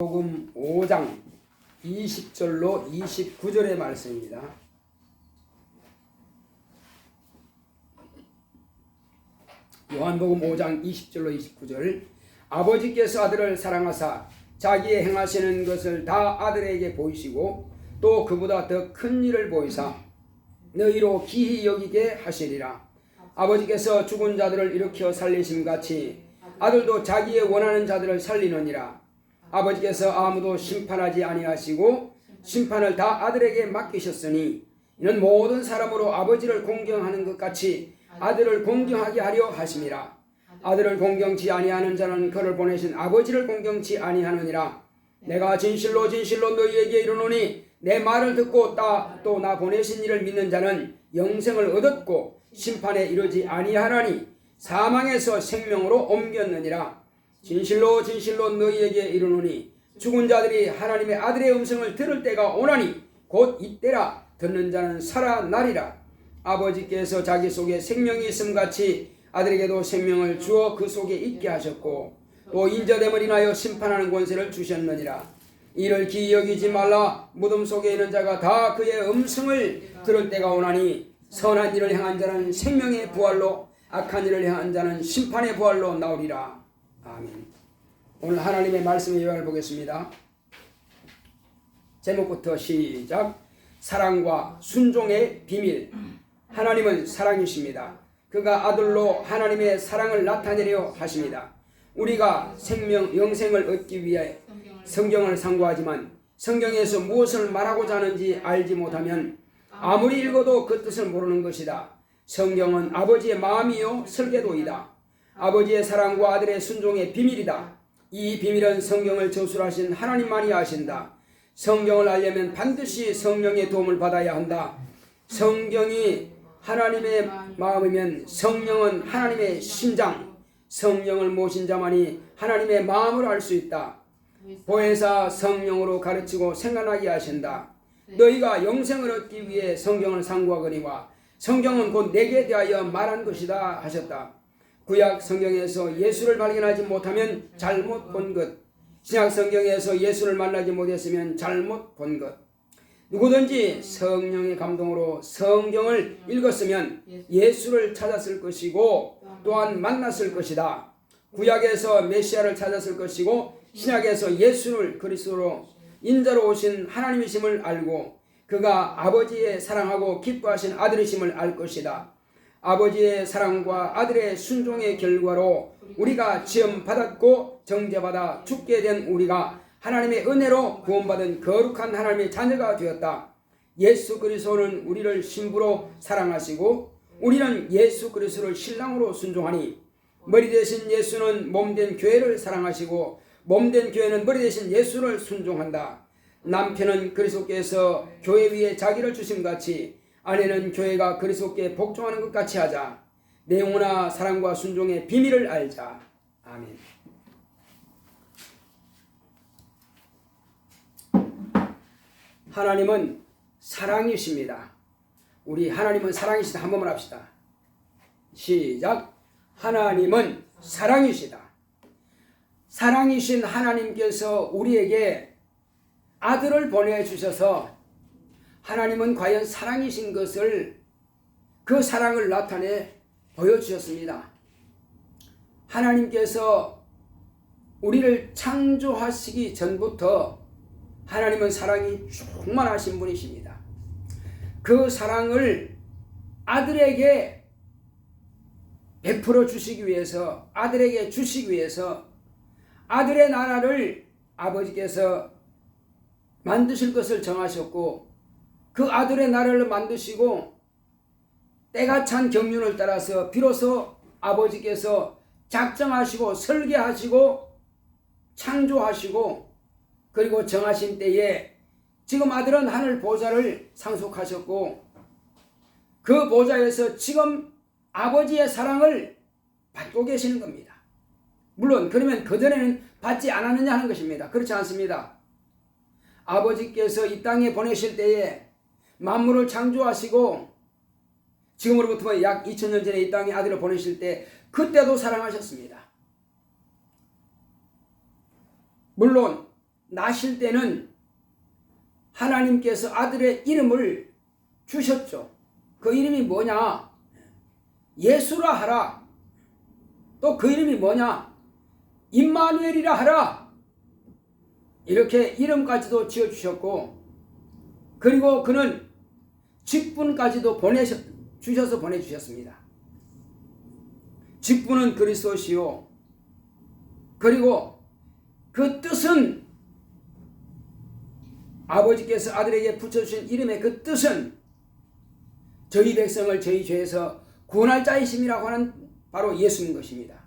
요한복음 5장 20절로 29절의 말씀입니다. 요한복음 5장 20절로 29절. 아버지께서 아들을 사랑하사 자기의 행하시는 것을 다 아들에게 보이시고 또 그보다 더 큰 일을 보이사 너희로 기히 여기게 하시리라. 아버지께서 죽은 자들을 일으켜 살리심같이 아들도 자기의 원하는 자들을 살리느니라. 아버지께서 아무도 심판하지 아니하시고 심판을 다 아들에게 맡기셨으니 이는 모든 사람으로 아버지를 공경하는 것 같이 아들을 공경하게 하려 하심이라. 아들을 공경치 아니하는 자는 그를 보내신 아버지를 공경치 아니하느니라. 내가 진실로 진실로 너희에게 이르노니 내 말을 듣고 또 나 보내신 이를 믿는 자는 영생을 얻었고 심판에 이르지 아니하나니 사망에서 생명으로 옮겼느니라. 진실로 진실로 너희에게 이르노니 죽은 자들이 하나님의 아들의 음성을 들을 때가 오나니 곧 이때라. 듣는 자는 살아나리라. 아버지께서 자기 속에 생명이 있음같이 아들에게도 생명을 주어 그 속에 있게 하셨고 또 인자됨을 인하여 심판하는 권세를 주셨느니라. 이를 기이 여기지 말라. 무덤 속에 있는 자가 다 그의 음성을 들을 때가 오나니 선한 일을 행한 자는 생명의 부활로 악한 일을 행한 자는 심판의 부활로 나오리라. 아멘. 오늘 하나님의 말씀의 요약을 보겠습니다. 제목부터 시작. 사랑과 순종의 비밀. 하나님은 사랑이십니다. 그가 아들로 하나님의 사랑을 나타내려 하십니다. 우리가 영생을 얻기 위해 성경을 상고하지만 성경에서 무엇을 말하고자 하는지 알지 못하면 아무리 읽어도 그 뜻을 모르는 것이다. 성경은 아버지의 마음이요 설계도이다. 아버지의 사랑과 아들의 순종의 비밀이다. 이 비밀은 성경을 저술하신 하나님만이 아신다. 성경을 알려면 반드시 성령의 도움을 받아야 한다. 성경이 하나님의 마음이면 성령은 하나님의 심장, 성령을 모신 자만이 하나님의 마음을 알 수 있다. 보혜사 성령으로 가르치고 생각나게 하신다. 너희가 영생을 얻기 위해 성경을 상고하거니와 성경은 곧 내게 대하여 말한 것이다 하셨다. 구약 성경에서 예수를 발견하지 못하면 잘못 본 것, 신약 성경에서 예수를 만나지 못했으면 잘못 본 것. 누구든지 성령의 감동으로 성경을 읽었으면 예수를 찾았을 것이고 또한 만났을 것이다. 구약에서 메시아를 찾았을 것이고 신약에서 예수를 그리스도로 인자로 오신 하나님이심을 알고 그가 아버지의 사랑하고 기뻐하신 아들이심을 알 것이다. 아버지의 사랑과 아들의 순종의 결과로 우리가 지음받았고 정죄받아 죽게 된 우리가 하나님의 은혜로 구원받은 거룩한 하나님의 자녀가 되었다. 예수 그리스도는 우리를 신부로 사랑하시고 우리는 예수 그리스도를 신랑으로 순종하니 머리 대신 예수는 몸된 교회를 사랑하시고 몸된 교회는 머리 대신 예수를 순종한다. 남편은 그리스도께서 교회 위에 자기를 주심같이 아내는 교회가 그리스도께 복종하는 것 같이 하자. 내 영혼아 사랑과 순종의 비밀을 알자. 아멘. 하나님은 사랑이십니다. 우리 하나님은 사랑이시다. 한 번만 합시다. 시작. 하나님은 사랑이시다. 사랑이신 하나님께서 우리에게 아들을 보내주셔서 하나님은 과연 사랑이신 것을 그 사랑을 나타내 보여주셨습니다. 하나님께서 우리를 창조하시기 전부터 하나님은 사랑이 충만하신 분이십니다. 그 사랑을 아들에게 베풀어 주시기 위해서 아들에게 주시기 위해서 아들의 나라를 아버지께서 만드실 것을 정하셨고 그 아들의 나라를 만드시고 때가 찬 경륜을 따라서 비로소 아버지께서 작정하시고 설계하시고 창조하시고 그리고 정하신 때에 지금 아들은 하늘 보좌를 상속하셨고 그 보좌에서 지금 아버지의 사랑을 받고 계시는 겁니다. 물론 그러면 그전에는 받지 않았느냐 하는 것입니다. 그렇지 않습니다. 아버지께서 이 땅에 보내실 때에 만물을 창조하시고 지금으로부터 약 2000년 전에 이 땅에 아들을 보내실 때 그때도 사랑하셨습니다. 물론 나실 때는 하나님께서 아들의 이름을 주셨죠. 그 이름이 뭐냐? 예수라 하라. 또 그 이름이 뭐냐? 임마누엘이라 하라. 이렇게 이름까지도 지어주셨고, 그리고 그는 직분까지도 주셔서 보내주셨습니다. 직분은 그리스도시요. 그리고 그 뜻은, 아버지께서 아들에게 붙여주신 이름의 그 뜻은 저희 백성을 저희 죄에서 구원할 자이심이라고 하는 바로 예수인 것입니다.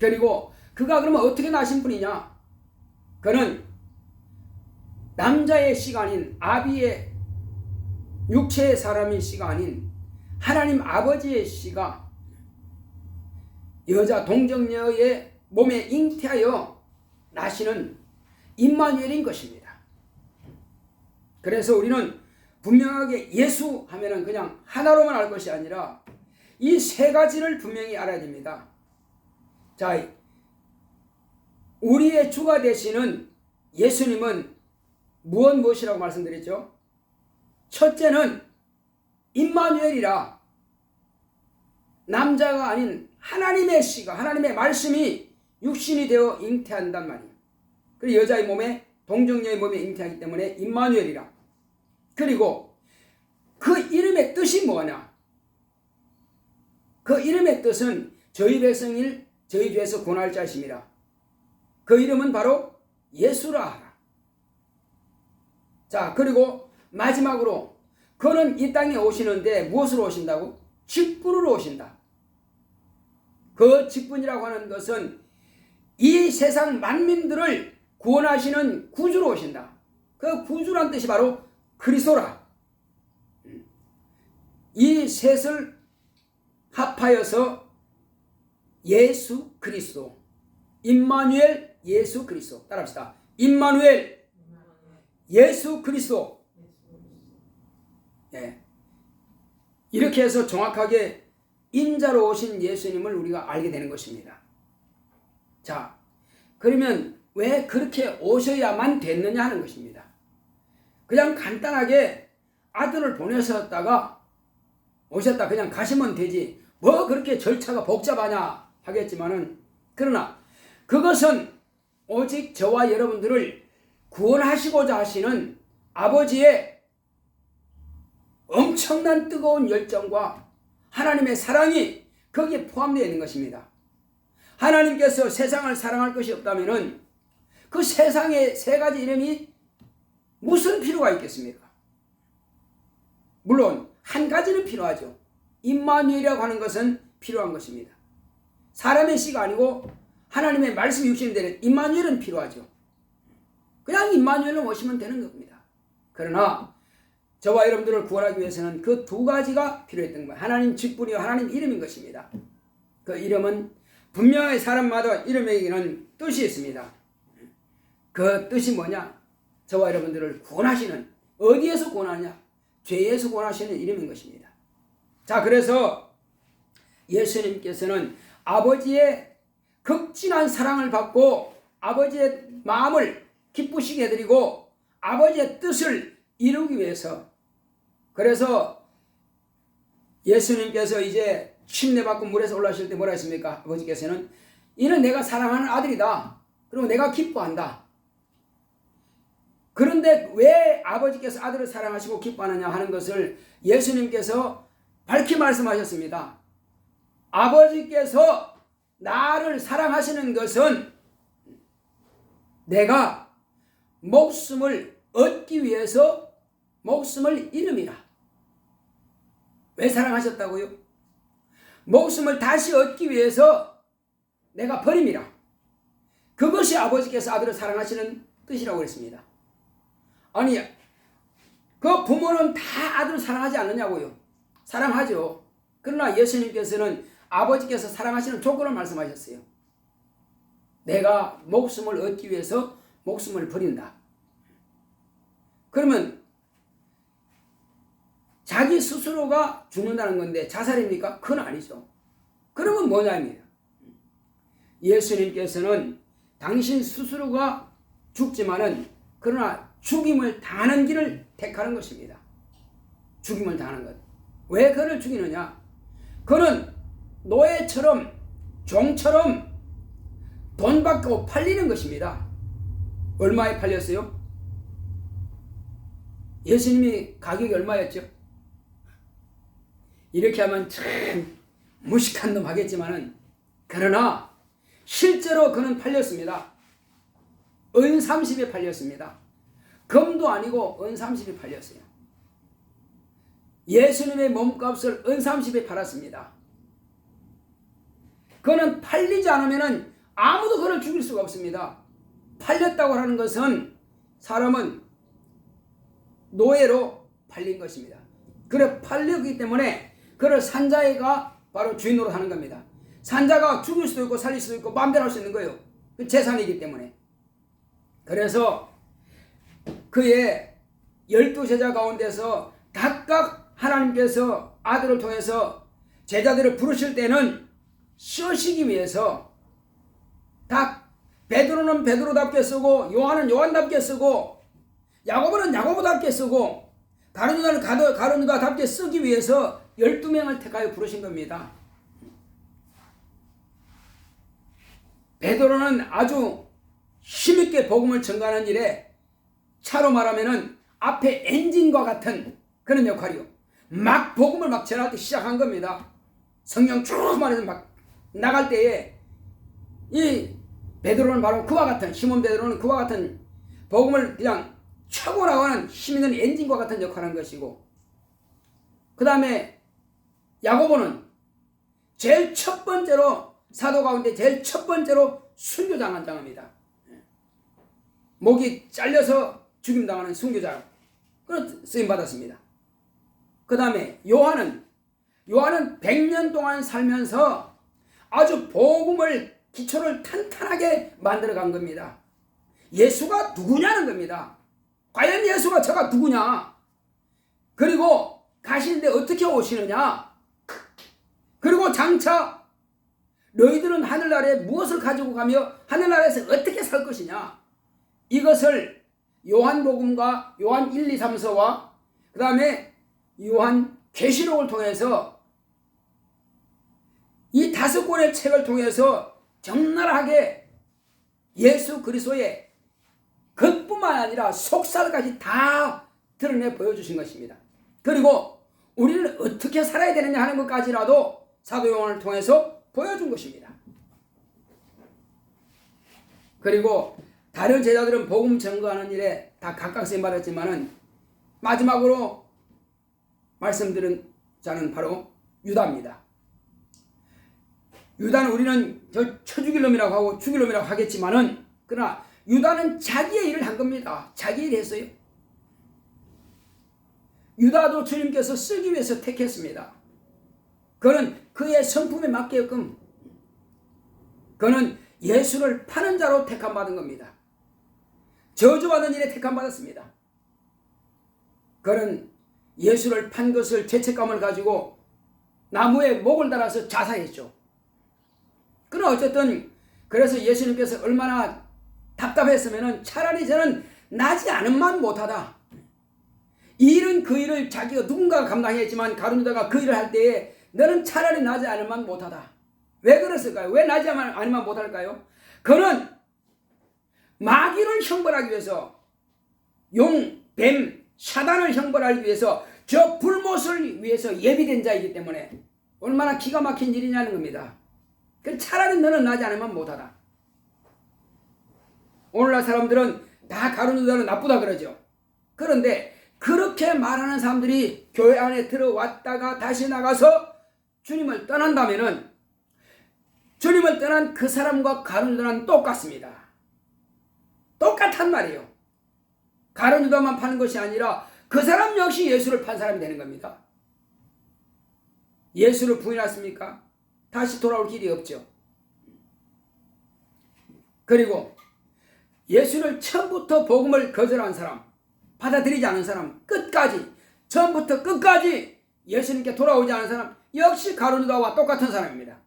그리고 그가 그러면 어떻게 나신 분이냐? 그는 남자의 씨가 아닌, 아비의 육체의 사람의 씨가 아닌 하나님 아버지의 씨가 여자 동정녀의 몸에 잉태하여 나시는 임마누엘인 것입니다. 그래서 우리는 분명하게 예수 하면은 그냥 하나로만 알 것이 아니라 이 세 가지를 분명히 알아야 됩니다. 자, 우리의 주가 되시는 예수님은 무엇이라고 말씀드렸죠? 첫째는 임마누엘이라, 남자가 아닌 하나님의 씨가, 하나님의 말씀이 육신이 되어 잉태한단 말이에요. 그리고 여자의 몸에, 동정녀의 몸에 잉태하기 때문에 임마누엘이라. 그리고 그 이름의 뜻이 뭐냐? 그 이름의 뜻은 저희 백성일 저희 죄에서 구원할 자심이라. 그 이름은 바로 예수라 하라. 자, 그리고 마지막으로 그는 이 땅에 오시는데 무엇으로 오신다고? 직분으로 오신다. 그 직분이라고 하는 것은 이 세상 만민들을 구원하시는 구주로 오신다. 그 구주란 뜻이 바로 그리스도라. 이 셋을 합하여서 예수 그리스도, 임마누엘 예수 그리스도. 따라합시다. 임마누엘 예수 그리스도. 예. 이렇게 해서 정확하게 인자로 오신 예수님을 우리가 알게 되는 것입니다. 자, 그러면 왜 그렇게 오셔야만 됐느냐 하는 것입니다. 그냥 간단하게 아들을 보내셨다가 오셨다 그냥 가시면 되지 뭐 그렇게 절차가 복잡하냐 하겠지만은, 그러나 그것은 오직 저와 여러분들을 구원하시고자 하시는 아버지의 엄청난 뜨거운 열정과 하나님의 사랑이 거기에 포함되어 있는 것입니다. 하나님께서 세상을 사랑할 것이 없다면은 그 세상의 세 가지 이름이 무슨 필요가 있겠습니까? 물론 한 가지는 필요하죠. 임마누엘이라고 하는 것은 필요한 것입니다. 사람의 씨가 아니고 하나님의 말씀이 육신이 되는 임마누엘은 필요하죠. 그냥 임마누엘로 오시면 되는 겁니다. 그러나 저와 여러분들을 구원하기 위해서는 그 두 가지가 필요했던 거예요. 하나님 직분이요 하나님 이름인 것입니다. 그 이름은 분명히 사람마다 이름에게는 뜻이 있습니다. 그 뜻이 뭐냐? 저와 여러분들을 구원하시는, 어디에서 구원하냐? 죄에서 구원하시는 이름인 것입니다. 자, 그래서 예수님께서는 아버지의 극진한 사랑을 받고 아버지의 마음을 기쁘시게 해드리고 아버지의 뜻을 이루기 위해서, 그래서 예수님께서 이제 침례받고 물에서 올라오실 때 뭐라 했습니까? 아버지께서는 이는 내가 사랑하는 아들이다. 그리고 내가 기뻐한다. 그런데 왜 아버지께서 아들을 사랑하시고 기뻐하느냐 하는 것을 예수님께서 밝히 말씀하셨습니다. 아버지께서 나를 사랑하시는 것은 내가 목숨을 얻기 위해서 목숨을 잃음이라. 왜 사랑하셨다고요? 목숨을 다시 얻기 위해서 내가 버림이라. 그것이 아버지께서 아들을 사랑하시는 뜻이라고 그랬습니다. 아니, 그 부모는 다 아들을 사랑하지 않느냐고요? 사랑하죠. 그러나 예수님께서는 아버지께서 사랑하시는 조건을 말씀하셨어요. 내가 목숨을 얻기 위해서 목숨을 버린다. 그러면 자기 스스로가 죽는다는 건데 자살입니까? 그건 아니죠. 그러면 뭐냐입니다. 예수님께서는 당신 스스로가 죽지만은 그러나 죽임을 당하는 길을 택하는 것입니다. 죽임을 당하는 것. 왜 그를 죽이느냐? 그는 노예처럼 종처럼 돈 받고 팔리는 것입니다. 얼마에 팔렸어요? 예수님이 가격이 얼마였죠? 이렇게 하면 참 무식한 놈 하겠지만은 그러나 실제로 그는 팔렸습니다. 은 30에 팔렸습니다. 금도 아니고 은 30에 팔렸어요. 예수님의 몸값을 은 30에 팔았습니다. 그는 팔리지 않으면 아무도 그를 죽일 수가 없습니다. 팔렸다고 하는 것은 사람은 노예로 팔린 것입니다. 그래 팔렸기 때문에 그를 산자가 바로 주인으로 하는 겁니다. 산자가 죽일 수도 있고 살릴 수도 있고 마음대로 할 수 있는 거예요. 그 재산이기 때문에. 그래서 그의 12제자 가운데서 각각 하나님께서 아들을 통해서 제자들을 부르실 때는 쓰시기 위해서 다 베드로는 베드로답게 쓰고 요한은 요한답게 쓰고 야고보는 야고보답게 쓰고 가룟 유다는 가룟 유다답게 쓰기 위해서 12명을 택하여 부르신 겁니다. 베드로는 아주 힘있게 복음을 전가하는 일에 차로 말하면은 앞에 엔진과 같은 그런 역할이요. 막 복음을 막 전할 때 시작한 겁니다. 성령 쭉 말해서 막 나갈 때에 이 베드로는 바로 그와 같은 시몬 베드로는 그와 같은 복음을 그냥 차고 나가는 힘있는 엔진과 같은 역할을 한 것이고 그 다음에 야고보는 제일 첫 번째로 사도 가운데 제일 첫 번째로 순교당한 자입니다. 목이 잘려서 죽임당하는 순교자 그런 쓰임 받았습니다. 그 다음에 요한은 100년 동안 살면서 아주 복음을 기초를 탄탄하게 만들어 간 겁니다. 예수가 누구냐는 겁니다. 과연 예수가 저가 누구냐? 그리고 가시는데 어떻게 오시느냐? 그리고 장차 너희들은 하늘나라에 무엇을 가지고 가며 하늘나라에서 어떻게 살 것이냐? 이것을 요한복음과 요한 1, 2, 3서와 그 다음에 요한 계시록을 통해서 이 5권의 책을 통해서 적나라하게 예수 그리스도의 겉뿐만 아니라 속살까지 다 드러내 보여주신 것입니다. 그리고 우리는 어떻게 살아야 되느냐 하는 것까지라도 사도 요한을 통해서 보여준 것입니다. 그리고 다른 제자들은 복음 전거하는 일에 다 각각 쓰임 받았지만은 마지막으로 말씀드린 자는 바로 유다입니다. 유다는 우리는 저 쳐죽일 놈이라고 하고 죽일 놈이라고 하겠지만은 그러나 유다는 자기의 일을 한 겁니다. 자기 일을 했어요. 유다도 주님께서 쓰기 위해서 택했습니다. 그는 그의 성품에 맞게끔 그는 예수를 파는 자로 택함 받은 겁니다. 저주받는 일에 택함 받았습니다. 그는 예수를 판 것을 죄책감을 가지고 나무에 목을 달아서 자살했죠. 그러나 어쨌든 그래서 예수님께서 얼마나 답답했으면 차라리 저는 나지 않은만 못하다. 이 일은 그 일을 자기가 누군가가 감당했지만 가룟 유다가 그 일을 할 때에 너는 차라리 나지 않을만 못하다. 왜 그랬을까요? 왜 나지 않을만 못할까요? 그는 마귀를 형벌하기 위해서 용, 뱀, 사단을 형벌하기 위해서 저 불못을 위해서 예비된 자이기 때문에 얼마나 기가 막힌 일이냐는 겁니다. 차라리 너는 나지 않으면 못하다. 오늘날 사람들은 다 가룟 유다는 나쁘다 그러죠. 그런데 그렇게 말하는 사람들이 교회 안에 들어왔다가 다시 나가서 주님을 떠난다면은 주님을 떠난 그 사람과 가룟 유다는 똑같습니다. 똑같단 말이에요. 가룟 유다만 파는 것이 아니라 그 사람 역시 예수를 판 사람이 되는 겁니다. 예수를 부인했습니까? 다시 돌아올 길이 없죠. 그리고 예수를 처음부터 복음을 거절한 사람, 받아들이지 않은 사람, 끝까지 처음부터 끝까지 예수님께 돌아오지 않은 사람 역시 가룟 유다와 똑같은 사람입니다.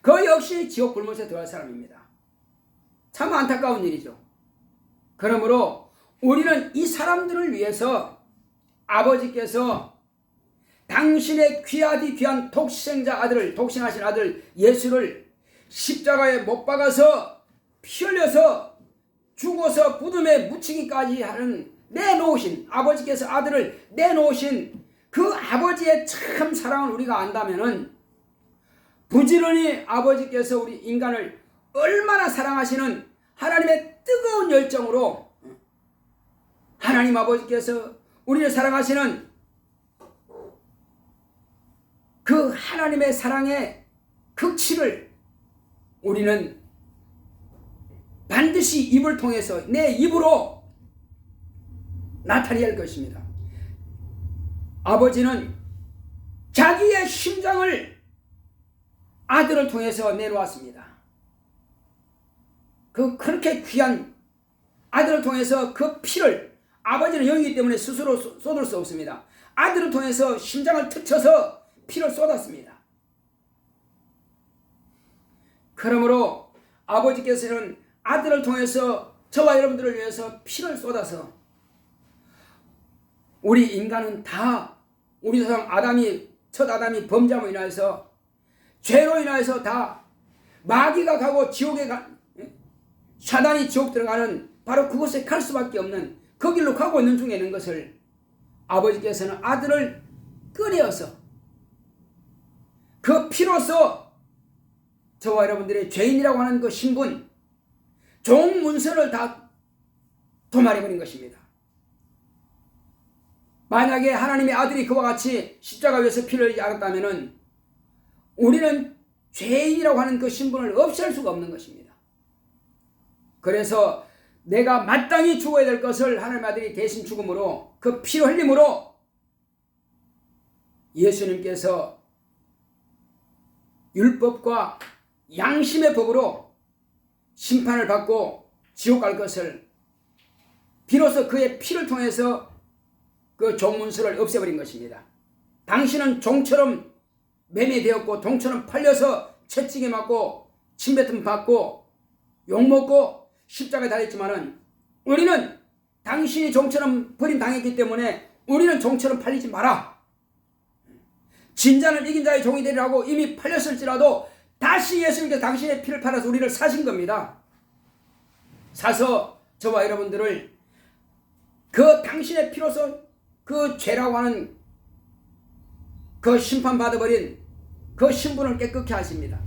그 역시 지옥 불못에 들어갈 사람입니다. 참 안타까운 일이죠. 그러므로 우리는 이 사람들을 위해서 아버지께서 당신의 귀하디 귀한 독생자 아들을, 독생하신 아들 예수를 십자가에 못 박아서 피 흘려서 죽어서 무덤에 묻히기까지 하는 내놓으신, 아버지께서 아들을 내놓으신 그 아버지의 참 사랑을 우리가 안다면은 부지런히 아버지께서 우리 인간을 얼마나 사랑하시는 하나님의 뜨거운 열정으로 하나님 아버지께서 우리를 사랑하시는 그 하나님의 사랑의 극치를 우리는 반드시 입을 통해서, 내 입으로 나타내야 할 것입니다. 아버지는 자기의 심장을 아들을 통해서 내놓았습니다. 그렇게 귀한 아들을 통해서 그 피를, 아버지는 영이기 때문에 스스로 쏟을 수 없습니다. 아들을 통해서 심장을 툭쳐서 피를 쏟았습니다. 그러므로 아버지께서는 아들을 통해서 저와 여러분들을 위해서 피를 쏟아서, 우리 인간은 다, 우리 조상 첫 아담이 범죄함으로 인하여서, 죄로 인하여서 다 마귀가 가고 지옥에 사단이 지옥 들어가는 바로 그곳에 갈 수밖에 없는 그 길로 가고 있는 중에 있는 것을 아버지께서는 아들을 꺼내어서 그 피로써 저와 여러분들의 죄인이라고 하는 그 신분, 종 문서를 다 도말해버린 것입니다. 만약에 하나님의 아들이 그와 같이 십자가 위에서 피를 흘리지 않았다면 우리는 죄인이라고 하는 그 신분을 없앨 수가 없는 것입니다. 그래서 내가 마땅히 죽어야 될 것을 하나님의 아들이 대신 죽음으로, 그 피를 흘림으로 예수님께서 율법과 양심의 법으로 심판을 받고 지옥 갈 것을 비로소 그의 피를 통해서 그 종문서를 없애버린 것입니다. 당신은 종처럼 매매되었고 종처럼 팔려서 채찍에 맞고 침뱉음 받고 욕먹고 십자가에 달렸지만은 우리는 당신이 종처럼 버림당했기 때문에 우리는 종처럼 팔리지 마라. 진자는 이긴 자의 종이 되리라고 이미 팔렸을지라도 다시 예수님께서 당신의 피를 팔아서 우리를 사신 겁니다. 사서 저와 여러분들을 그 당신의 피로서 그 죄라고 하는 그 심판받아버린 그 신분을 깨끗게 하십니다.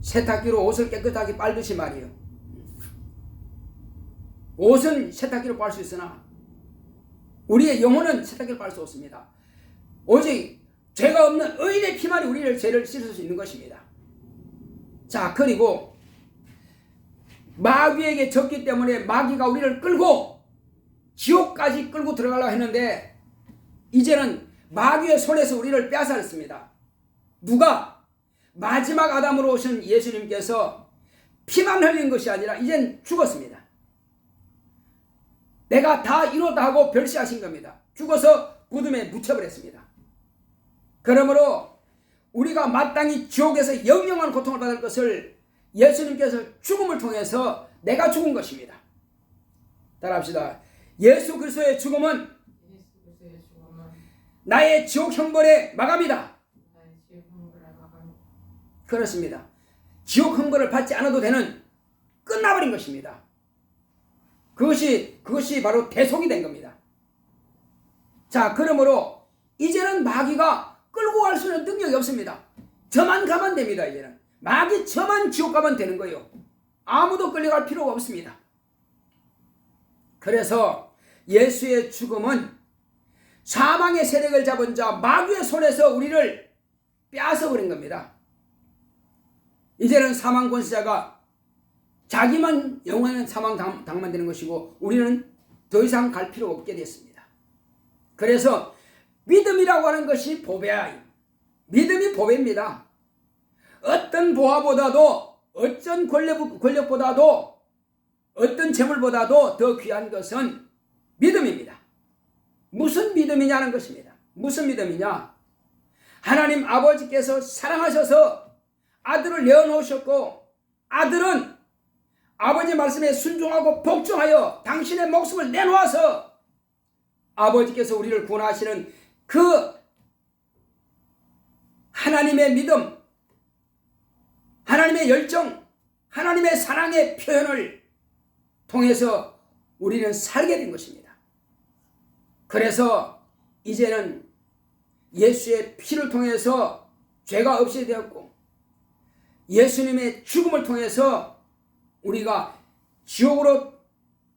세탁기로 옷을 깨끗하게 빨듯이 말이에요. 옷은 세탁기로 빨 수 있으나 우리의 영혼은 세탁기로 빨 수 없습니다. 오직 죄가 없는 의인의 피만이 우리를 죄를 씻을 수 있는 것입니다. 자, 그리고 마귀에게 졌기 때문에 마귀가 우리를 끌고 지옥까지 끌고 들어가려고 했는데 이제는 마귀의 손에서 우리를 빼앗았습니다. 누가? 마지막 아담으로 오신 예수님께서 피만 흘린 것이 아니라 이젠 죽었습니다. 내가 다 이뤘다 하고 별시하신 겁니다. 죽어서 무덤에 묻혀버렸습니다. 그러므로 우리가 마땅히 지옥에서 영영한 고통을 받을 것을 예수님께서 죽음을 통해서 내가 죽은 것입니다. 따라합시다. 예수 그리스도의 죽음은 나의 지옥 형벌의 마감이다. 그렇습니다. 지옥 형벌을 받지 않아도 되는, 끝나버린 것입니다. 그것이 바로 대속이 된 겁니다. 자, 그러므로 이제는 마귀가 끌고 갈 수 있는 능력이 없습니다. 저만 가면 됩니다. 이제는 마귀 저만 지옥 가면 되는 거예요. 아무도 끌려갈 필요가 없습니다. 그래서 예수의 죽음은 사망의 세력을 잡은 자 마귀의 손에서 우리를 빼앗아버린 겁니다. 이제는 사망 권세자가 자기만 영원한 사망 당하면 되는 것이고 우리는 더 이상 갈 필요가 없게 됐습니다. 그래서 믿음이라고 하는 것이 보배야. 믿음이 보배입니다. 어떤 보화보다도, 어떤 권력보다도, 어떤 재물보다도 더 귀한 것은 믿음입니다. 무슨 믿음이냐는 것입니다. 무슨 믿음이냐? 하나님 아버지께서 사랑하셔서 아들을 내어놓으셨고 아들은 아버지 말씀에 순종하고 복종하여 당신의 목숨을 내놓아서 아버지께서 우리를 구원하시는 그 하나님의 믿음, 하나님의 열정, 하나님의 사랑의 표현을 통해서 우리는 살게 된 것입니다. 그래서 이제는 예수의 피를 통해서 죄가 없이 되었고 예수님의 죽음을 통해서 우리가 지옥으로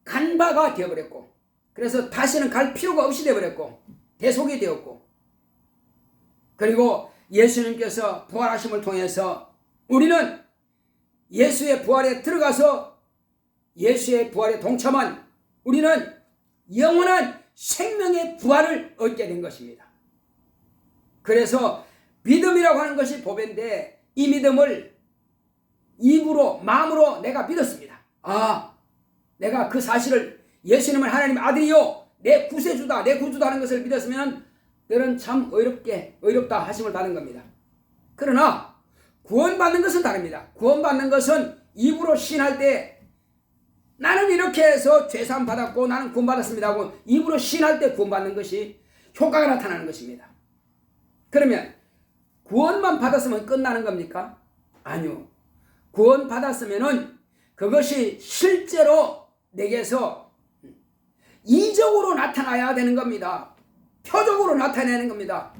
간 바가 되어버렸고 그래서 다시는 갈 필요가 없이 되어버렸고 대속이 되었고 그리고 예수님께서 부활하심을 통해서 우리는 예수의 부활에 들어가서 예수의 부활에 동참한 우리는 영원한 생명의 부활을 얻게 된 것입니다. 그래서 믿음이라고 하는 것이 보배인데 이 믿음을 입으로 마음으로 내가 믿었습니다. 아, 내가 그 사실을 예수님은 하나님의 아들이요 내 구세주다 내 구주다 하는 것을 믿었으면 너는 참 어렵다 하심을 받은 겁니다. 그러나 구원받는 것은 다릅니다. 구원받는 것은 입으로 시인할 때 나는 이렇게 해서 죄사함 받았고 나는 구원받았습니다 하고 입으로 시인할 때 구원받는 것이 효과가 나타나는 것입니다. 그러면 구원만 받았으면 끝나는 겁니까? 아니요. 구원 받았으면은 그것이 실제로 내게서 이적으로 나타나야 되는 겁니다. 표적으로 나타내는 겁니다.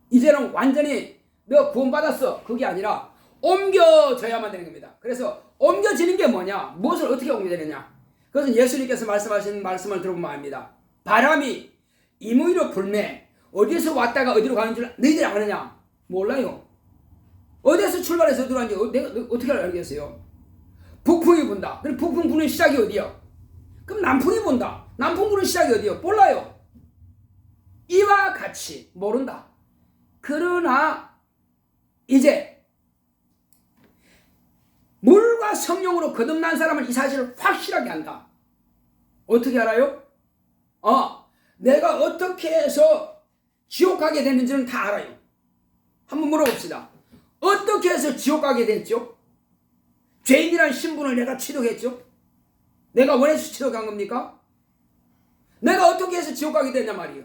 이제는 완전히 너 구원 받았어 그게 아니라 옮겨져야만 되는 겁니다. 그래서 옮겨지는 게 뭐냐? 무엇을 어떻게 옮겨지느냐? 그것은 예수님께서 말씀하신 말씀을 들어보면 압니다. 바람이 임의로 불매 어디서 왔다가 어디로 가는 줄 너희들이 아느냐? 몰라요. 어디에서 출발해서 어디로 가는지 내가 어떻게 알겠어요? 북풍이 분다. 그럼 북풍 부는 시작이 어디요? 그럼 남풍이 분다. 남풍 부는 시작이 어디요? 몰라요. 이와 같이 모른다. 그러나 이제 물과 성령으로 거듭난 사람은 이 사실을 확실하게 안다. 어떻게 알아요? 내가 어떻게 해서 지옥 가게 됐는지는 다 알아요. 한번 물어봅시다. 어떻게 해서 지옥 가게 됐죠? 죄인이란 신분을 내가 취득했죠? 내가 원해서 취득한 겁니까? 내가 어떻게 해서 지옥 가게 됐냐 말이에요.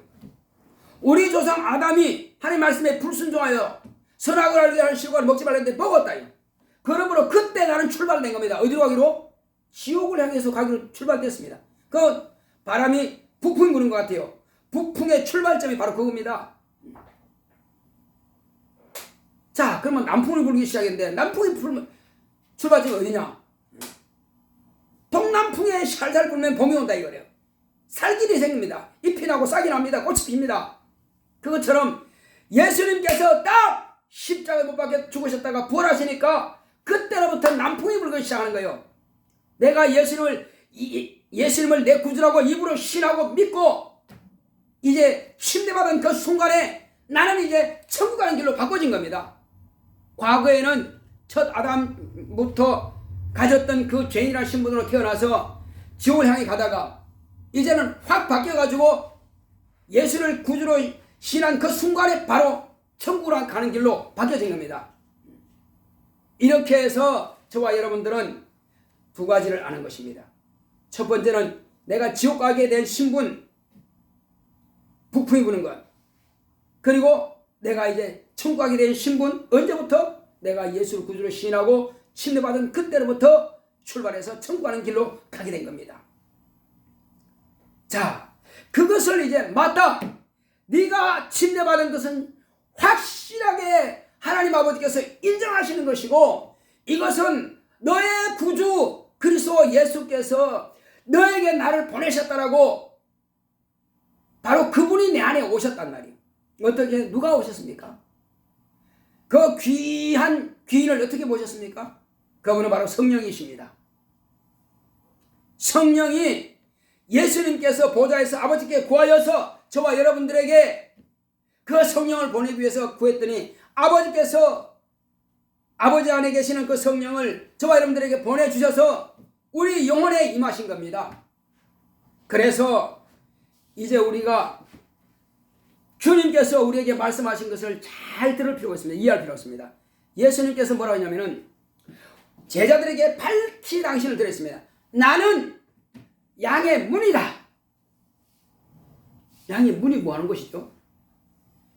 우리 조상 아담이 하나님 말씀에 불순종하여 선악을 알게 하는 실과를 먹지 말랬는데 먹었다요. 그러므로 그때 나는 출발된 겁니다. 어디로 가기로? 지옥을 향해서 가기로 출발됐습니다. 그 바람이 북풍이 부는 것 같아요. 북풍의 출발점이 바로 그겁니다. 자, 그러면 남풍이 불기 시작했는데 남풍이 불면 출발점이 어디냐? 동남풍에 살살 불면 봄이 온다 이거래요. 살길이 생깁니다. 잎이 나고 싹이 납니다. 꽃이 핍니다. 그것처럼 예수님께서 딱 십자가에 못 박혀 죽으셨다가 부활하시니까 그때로부터 남풍이 불기 시작하는 거예요. 내가 예수님을 내 구주라고 입으로 신하고 믿고 이제 침례받은 그 순간에 나는 이제 천국 가는 길로 바꿔진 겁니다. 과거에는 첫 아담부터 가졌던 그 죄인이라는 신분으로 태어나서 지옥을 향해 가다가 이제는 확 바뀌어가지고 예수를 구주로 신한 그 순간에 바로 천국으로 가는 길로 바뀌어진 겁니다. 이렇게 해서 저와 여러분들은 두 가지를 아는 것입니다. 첫 번째는 내가 지옥 가게 된 신분, 북풍이 부는 것. 그리고 내가 이제 천국 가게 된 신분, 언제부터? 내가 예수를 구주로 시인하고 침례받은 그때로부터 출발해서 천국 가는 길로 가게 된 겁니다. 자, 그것을 이제 맞다. 네가 침례받은 것은 확실하게 하나님 아버지께서 인정하시는 것이고 이것은 너의 구주 그리스도 예수께서 너에게 나를 보내셨다라고 바로 그분이 내 안에 오셨단 말이에요. 어떻게 누가 오셨습니까? 그 귀한 귀인을 어떻게 모셨습니까? 그분은 바로 성령이십니다. 성령이 예수님께서 보좌에서 아버지께 구하여서 저와 여러분들에게 그 성령을 보내기 위해서 구했더니 아버지께서 아버지 안에 계시는 그 성령을 저와 여러분들에게 보내주셔서 우리 영혼에 임하신 겁니다. 그래서 이제 우리가 주님께서 우리에게 말씀하신 것을 잘 들을 필요가 있습니다. 이해할 필요가 있습니다. 예수님께서 뭐라고 하냐면은 제자들에게 밝히 당신을 드렸습니다. 나는 양의 문이다. 양의 문이 뭐 하는 것이죠?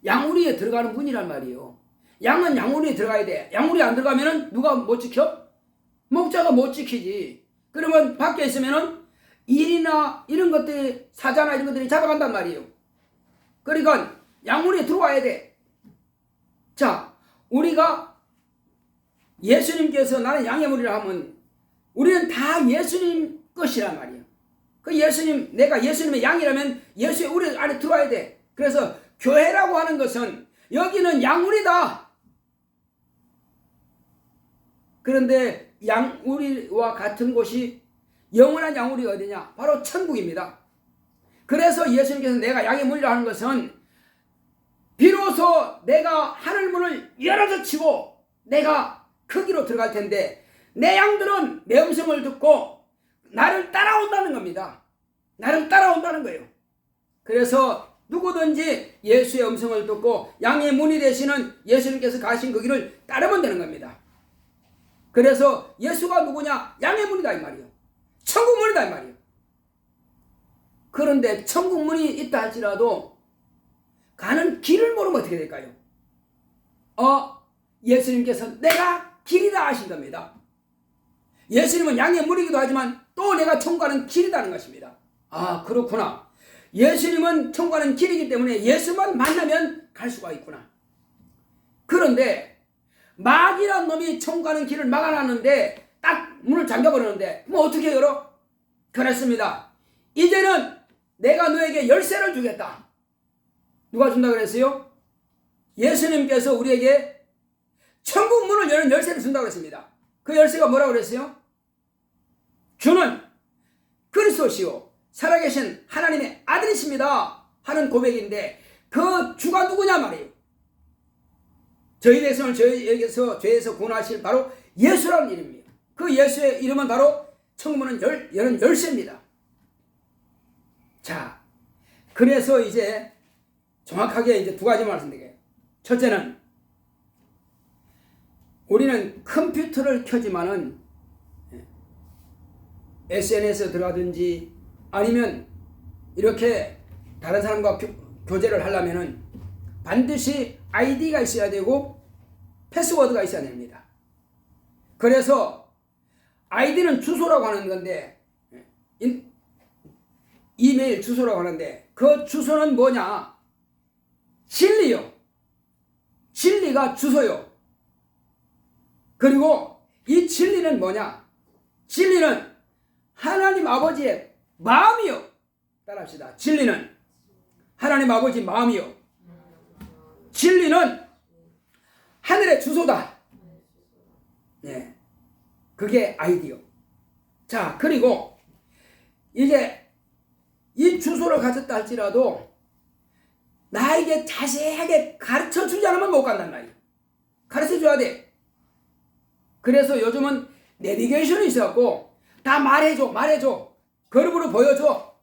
양우리에 들어가는 문이란 말이에요. 양은 양우리에 들어가야 돼. 양우리 안 들어가면은 누가 못 지켜? 목자가 못 지키지. 그러면 밖에 있으면은 일이나 이런 것들이, 사자나 이런 것들이 잡아간단 말이에요. 그러니까 양우리에 들어와야 돼. 자, 우리가 예수님께서 나는 양의 문이라 하면 우리는 다 예수님 것이란 말이에요. 그 예수님, 내가 예수님의 양이라면 예수의 우리 안에 들어와야 돼. 그래서 교회라고 하는 것은 여기는 양우리다. 그런데 양우리와 같은 곳이 영원한 양우리가 어디냐? 바로 천국입니다. 그래서 예수님께서 내가 양의 문이라 하는 것은 비로소 내가 하늘문을 열어서 치고 내가 거기로 들어갈 텐데 내 양들은 내 음성을 듣고 나를 따라온다는 겁니다. 나를 따라온다는 거예요. 그래서 누구든지 예수의 음성을 듣고 양의 문이 되시는 예수님께서 가신 그 길을 따르면 되는 겁니다. 그래서 예수가 누구냐? 양의 문이다 이 말이에요. 천국 문이다 이 말이에요. 그런데 천국 문이 있다 할지라도 가는 길을 모르면 어떻게 될까요? 예수님께서 내가 길이다 하신 겁니다. 예수님은 양의 문이기도 하지만 또 내가 천국 가는 길이라는 것입니다. 아, 그렇구나. 예수님은 천국 가는 길이기 때문에 예수만 만나면 갈 수가 있구나. 그런데 마귀란 놈이 천국 가는 길을 막아놨는데 딱 문을 잠겨버리는데 뭐 어떻게 열어? 그랬습니다. 이제는 내가 너에게 열쇠를 주겠다. 누가 준다 그랬어요? 예수님께서 우리에게 천국 문을 여는 열쇠를 준다고 했습니다. 그 열쇠가 뭐라고 그랬어요? 주는 그리스도시요 살아계신 하나님의 아들이십니다 하는 고백인데 그 주가 누구냐 말이에요. 저희 대성을 저희에게서 죄에서 구원하실 바로 예수라는 이름입니다. 그 예수의 이름은 바로 천국문은 여는 열쇠입니다. 자, 그래서 이제 정확하게 이제 두 가지 말씀드릴게요. 첫째는 우리는 컴퓨터를 켜지만은 SNS에 들어가든지 아니면 이렇게 다른 사람과 교제를 하려면은 반드시 아이디가 있어야 되고 패스워드가 있어야 됩니다. 그래서 아이디는 주소라고 하는 건데 이메일 주소라고 하는데 그 주소는 뭐냐? 진리요. 진리가 주소요. 그리고 이 진리는 뭐냐? 진리는 하나님 아버지의 마음이요. 따라합시다. 진리는 하나님 아버지 마음이요. 진리는 하늘의 주소다. 네, 그게 아이디요. 자, 그리고 이제 이 주소를 가졌다 할지라도 나에게 자세하게 가르쳐 주지 않으면 못 간단 말이에요. 가르쳐 줘야 돼. 그래서 요즘은 내비게이션이 있어갖고 다 말해줘. 그룹으로 보여줘.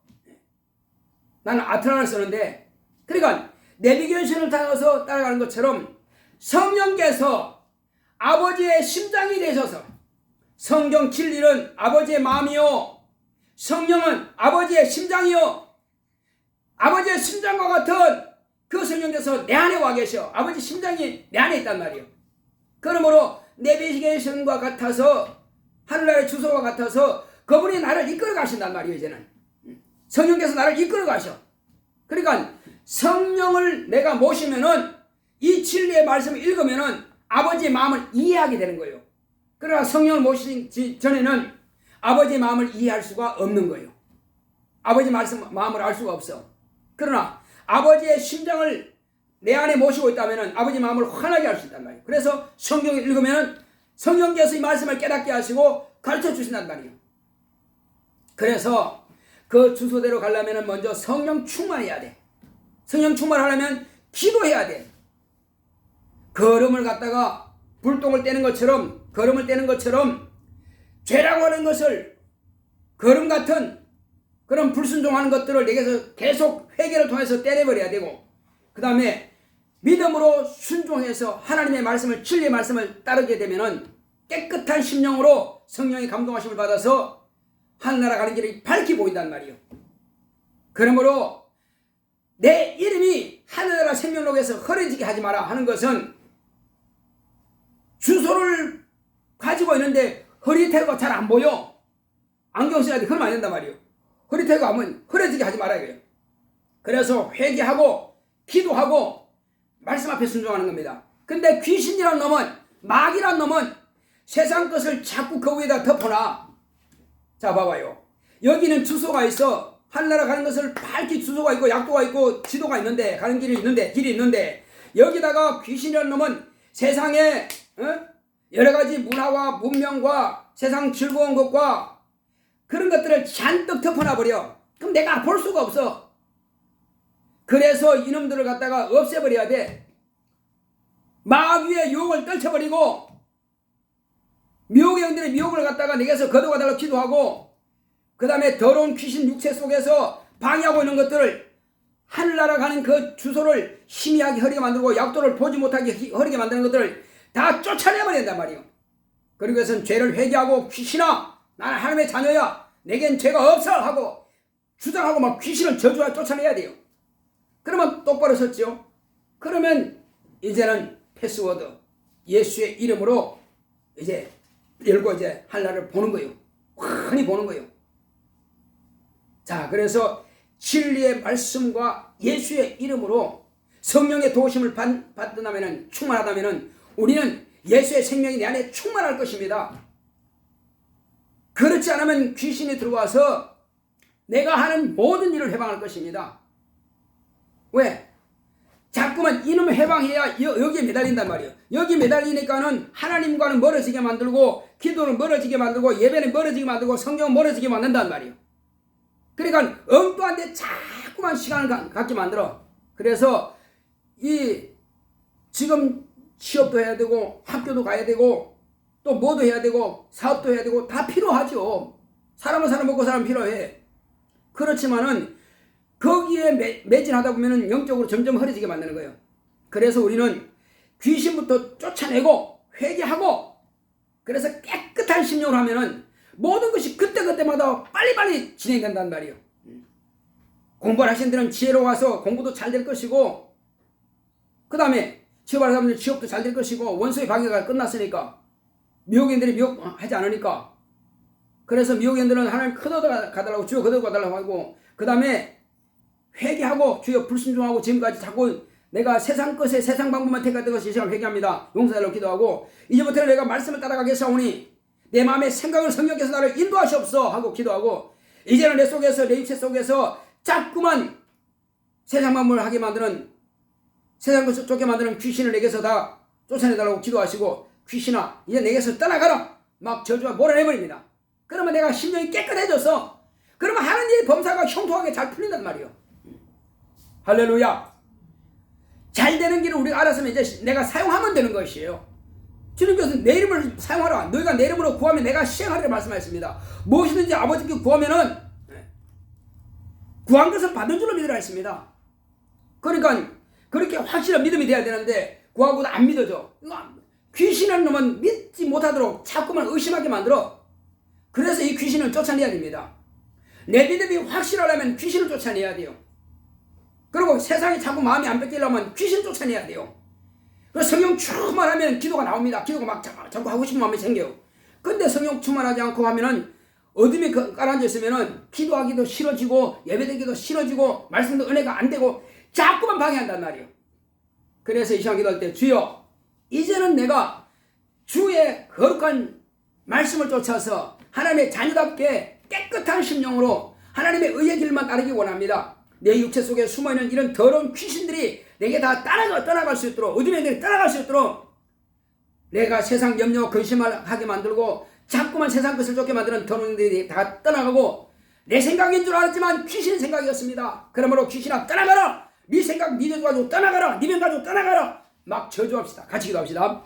나는 아트란을 쓰는데 그러니까 내비게이션을 타서 따라가는 것처럼 성령께서 아버지의 심장이 되셔서 성경 진리는 아버지의 마음이요 성령은 아버지의 심장이요 아버지의 심장과 같은 그 성령께서 내 안에 와 계셔. 아버지 심장이 내 안에 있단 말이에요. 그러므로 내비게이션과 같아서 하늘나라의 주소와 같아서 그분이 나를 이끌어 가신단 말이에요. 이제는 성령께서 나를 이끌어 가셔. 그러니까 성령을 내가 모시면은 이 진리의 말씀을 읽으면은 아버지의 마음을 이해하게 되는 거예요. 그러나 성령을 모시기 전에는 아버지의 마음을 이해할 수가 없는 거예요. 아버지 마음을 알 수가 없어. 그러나 아버지의 심장을 내 안에 모시고 있다면은 아버지 마음을 환하게 할 수 있단 말이에요. 그래서 성경을 읽으면은 성령께서 이 말씀을 깨닫게 하시고 가르쳐 주신단 말이에요. 그래서 그 주소대로 가려면 먼저 성령 충만해야 돼. 성령 충만하려면 기도해야 돼. 걸음을 갖다가 불똥을 떼는 것처럼 걸음을 떼는 것처럼 죄라고 하는 것을 걸음 같은 그런 불순종하는 것들을 내게서 계속 회개를 통해서 때려버려야 되고 그 다음에 믿음으로 순종해서 하나님의 말씀을 진리의 말씀을 따르게 되면은 깨끗한 심령으로 성령의 감동하심을 받아서 하늘나라 가는 길이 밝게 보인단 말이에요. 그러므로 내 이름이 하늘나라 생명록에서 흐려지게 하지 마라 하는 것은 주소를 가지고 있는데 흐릿해가 잘 안 보여. 안경 써야 돼. 그러면 안 된단 말이에요. 흐릿해가 하면 흐려지게 하지 말아야 돼요. 그래서 회개하고 기도하고 말씀 앞에 순종하는 겁니다. 근데 귀신이란 놈은, 마귀란 놈은 세상 것을 자꾸 그 위에다 덮어놔. 자, 봐봐요. 여기는 주소가 있어. 하늘나라 가는 것을 밝게 주소가 있고 약도가 있고 지도가 있는데, 가는 길이 있는데 여기다가 귀신이라는 놈은 세상에 여러 가지 문화와 문명과 세상 즐거운 것과 그런 것들을 잔뜩 덮어놔버려. 그럼 내가 볼 수가 없어. 그래서 이놈들을 갖다가 없애버려야 돼. 마귀의 유혹을 떨쳐버리고 미혹의 영들의 미혹을 갖다가 내게서 거둬가달라고 기도하고, 그 다음에 더러운 귀신 육체 속에서 방해하고 있는 것들을 하늘나라 가는 그 주소를 희미하게 흐리게 만들고 약도를 보지 못하게 흐리게 만드는 것들을 다 쫓아내버린단 말이에요. 그리고 그것은 죄를 회개하고, 귀신아 나는 하나님의 자녀야, 내겐 죄가 없어 하고 주장하고 막 귀신을 저주하고 쫓아내야 돼요. 그러면 똑바로 섰죠. 그러면 이제는 패스워드 예수의 이름으로 이제 열고 이제 하늘나라를 보는 거예요. 환히 보는 거예요. 자, 그래서 진리의 말씀과 예수의 이름으로 성령의 도우심을 받는다면, 충만하다면 우리는 예수의 생명이 내 안에 충만할 것입니다. 그렇지 않으면 귀신이 들어와서 내가 하는 모든 일을 해방할 것입니다. 왜? 자꾸만 이놈 해방해야 여기에 매달린단 말이에요. 여기 매달리니까는 하나님과는 멀어지게 만들고, 기도는 멀어지게 만들고, 예배는 멀어지게 만들고, 성경은 멀어지게 만든단 말이에요. 그러니까 엉뚱한 데 자꾸만 시간을 갖게 만들어. 그래서 지금 취업도 해야 되고, 학교도 가야 되고, 또 뭐도 해야 되고, 사업도 해야 되고, 다 필요하죠. 사람은 사람 먹고 사람 필요해. 그렇지만은 거기에 매진하다 보면은 영적으로 점점 흐려지게 만드는 거예요. 그래서 우리는 귀신부터 쫓아내고 회개하고, 그래서 깨끗한 심령으로 하면은 모든 것이 그때그때마다 빨리빨리 진행된단 말이에요. 공부를 하신 분들은 지혜로 와서 공부도 잘 될 것이고, 그 다음에 취업하는 사람들은 취업도 잘 될 것이고, 원수의 방해가 끝났으니까, 미혹인들이 미혹하지 않으니까. 그래서 미혹인들은 하나님 거둬가달라고, 주여 거둬가달라고 하고, 그 다음에 회개하고 주여 불순종하고 지금까지 자꾸 내가 세상 것에 세상 방법만 택했던 것이 시간을 회개합니다. 용서달라고 기도하고, 이제부터는 내가 말씀을 따라가겠사오니 내 마음의 생각을 성령께서 나를 인도하시옵소서 하고 기도하고, 이제는 내 속에서, 내 육체 속에서 자꾸만 세상 방법을 하게 만드는, 세상 것을 쫓게 만드는 귀신을 내게서 다 쫓아내달라고 기도하시고, 귀신아 이제 내게서 떠나가라 막 저주와 몰아내버립니다. 그러면 내가 심령이 깨끗해져서, 그러면 하나님의 범사가 형통하게 잘 풀린단 말이에요. 할렐루야. 잘 되는 길을 우리가 알았으면 이제 내가 사용하면 되는 것이에요. 주님께서 내 이름을 사용하라. 너희가 내 이름으로 구하면 내가 시행하리라 말씀하셨습니다. 무엇이든지 아버지께 구하면은 구한 것을 받는 줄로 믿으라 했습니다. 그러니까 그렇게 확실한 믿음이 돼야 되는데 구하고도 안 믿어져. 귀신이라는 놈은 믿지 못하도록 자꾸만 의심하게 만들어. 그래서 이 귀신을 쫓아내야 됩니다. 내 믿음이 확실하려면 귀신을 쫓아내야 돼요. 그리고 세상에 자꾸 마음이 안 뺏기려면 귀신 쫓아내야 돼요. 그래서 성령 충만하면 기도가 나옵니다. 기도가 막 자꾸 하고 싶은 마음이 생겨요. 근데 성령 충만하지 않고 하면은 어둠에 깔아앉아 있으면은 기도하기도 싫어지고, 예배드리기도 싫어지고, 말씀도 은혜가 안 되고, 자꾸만 방해한단 말이에요. 그래서 이 시간 기도할 때, 주여 이제는 내가 주의 거룩한 말씀을 쫓아서 하나님의 자녀답게 깨끗한 심령으로 하나님의 의의 길만 따르기 원합니다. 내 육체 속에 숨어있는 이런 더러운 귀신들이 내게 다 떠나갈 수 있도록, 어둠의 영들이 떠나갈 수 있도록, 내가 세상 염려 근심을 하게 만들고 자꾸만 세상 것을 쫓게 만드는 더러운 영들이 다 떠나가고, 내 생각인 줄 알았지만 귀신의 생각이었습니다. 그러므로 귀신아 떠나가라. 네 생각, 네 돈 가지고 떠나가라. 네 명 가지고 떠나가라. 막 저주합시다. 같이 기도합시다.